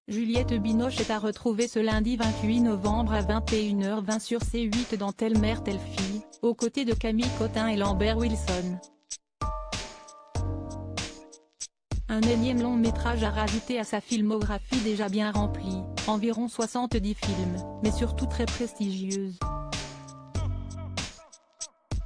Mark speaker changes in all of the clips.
Speaker 1: Juliette Binoche est à retrouver ce lundi 28 novembre à 21h20 sur C8 dans Telle mère telle fille, aux côtés de Camille Cotin et Lambert Wilson. Un énième long métrage à rajouter à sa filmographie déjà bien remplie, environ 70 films, mais surtout très prestigieuse.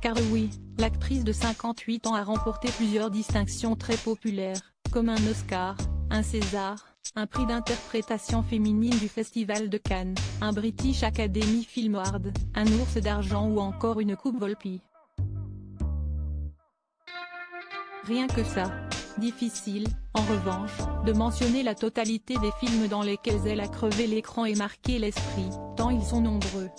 Speaker 1: Car oui, l'actrice de 58 ans a remporté plusieurs distinctions très populaires, comme un Oscar, un César, un prix d'interprétation féminine du Festival de Cannes, un British Academy Film Award, un Ours d'argent ou encore une Coupe Volpi. Rien que ça. Difficile, en revanche, de mentionner la totalité des films dans lesquels elle a crevé l'écran et marqué l'esprit, tant ils sont nombreux.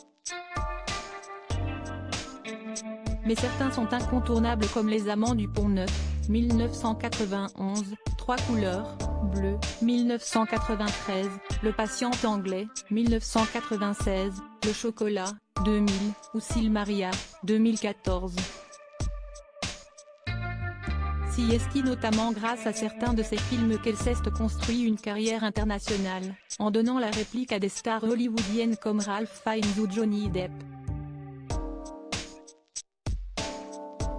Speaker 1: Mais certains sont incontournables comme Les Amants du Pont-Neuf, 1991, Trois couleurs, bleu, 1993, Le patient anglais, 1996, Le chocolat, 2000, ou Silmaria, 2014. Si est notamment grâce à certains de ses films qu'elle s'est construit une carrière internationale, en donnant la réplique à des stars hollywoodiennes comme Ralph Fiennes ou Johnny Depp.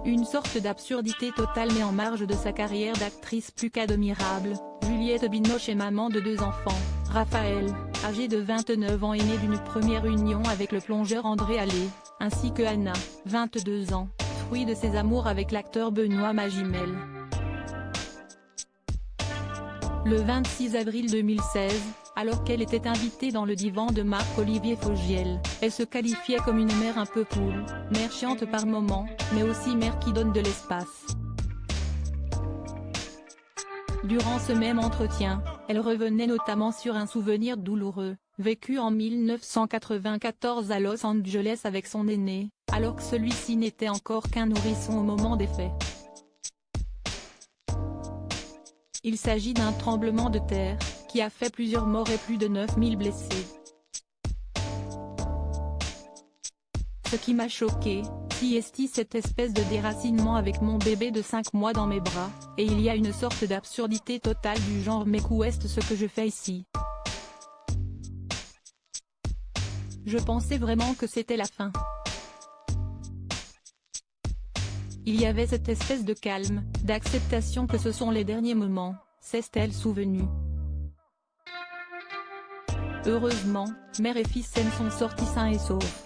Speaker 1: Une sorte d'absurdité totale mais en marge de sa carrière d'actrice plus qu'admirable, Juliette Binoche est maman de 2 enfants, Raphaël, âgé de 29 ans et né d'une première union avec le plongeur André Allais, ainsi que Anna, 22 ans. Fruit de ses amours avec l'acteur Benoît Magimel. Le 26 avril 2016, alors qu'elle était invitée dans le divan de Marc-Olivier Fogiel, elle se qualifiait comme une mère un peu cool, mère chiante par moments, mais aussi mère qui donne de l'espace. Durant ce même entretien, elle revenait notamment sur un souvenir douloureux, vécu en 1994 à Los Angeles avec son aîné, alors que celui-ci n'était encore qu'un nourrisson au moment des faits. Il s'agit d'un tremblement de terre, qui a fait plusieurs morts et plus de 9000 blessés. Ce qui m'a choqué, c'est cette espèce de déracinement avec mon bébé de 5 mois dans mes bras, et il y a une sorte d'absurdité totale du genre mais où est ce que je fais ici? Je pensais vraiment que c'était la fin. Il y avait cette espèce de calme, d'acceptation que ce sont les derniers moments, s'est-elle souvenue. Heureusement, mère et fils s'en sont sortis sains et saufs.